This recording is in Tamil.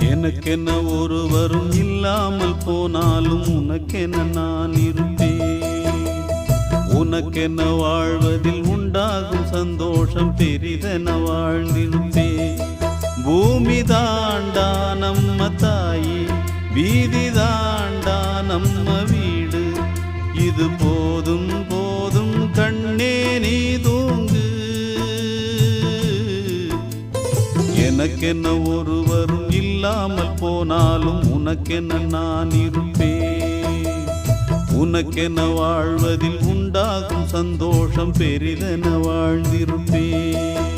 எனக்கென்ன ஒருவரும் இல்லாமல் போனாலும் உனக்கென நான் இருப்பேன். உனக்கென்ன வாழ்வதில் உண்டாகும் சந்தோஷம் பெரிதென வாழ்ந்திருப்பேன். பூமி தாண்டா நம்ம தாயி, வீதி தாண்டா நம்ம வீடு. இது போதும் போதும் கண்ணே நீ தூங்கு. எனக்கென்ன ஒருவரும் இல்லாமல் போனாலும் உனக்கென்ன நான் இருப்பேன். உனக்கென்ன வாழ்வதில் உண்டாகும் சந்தோஷம் பெரிதென வாழ்ந்திருப்பேன்.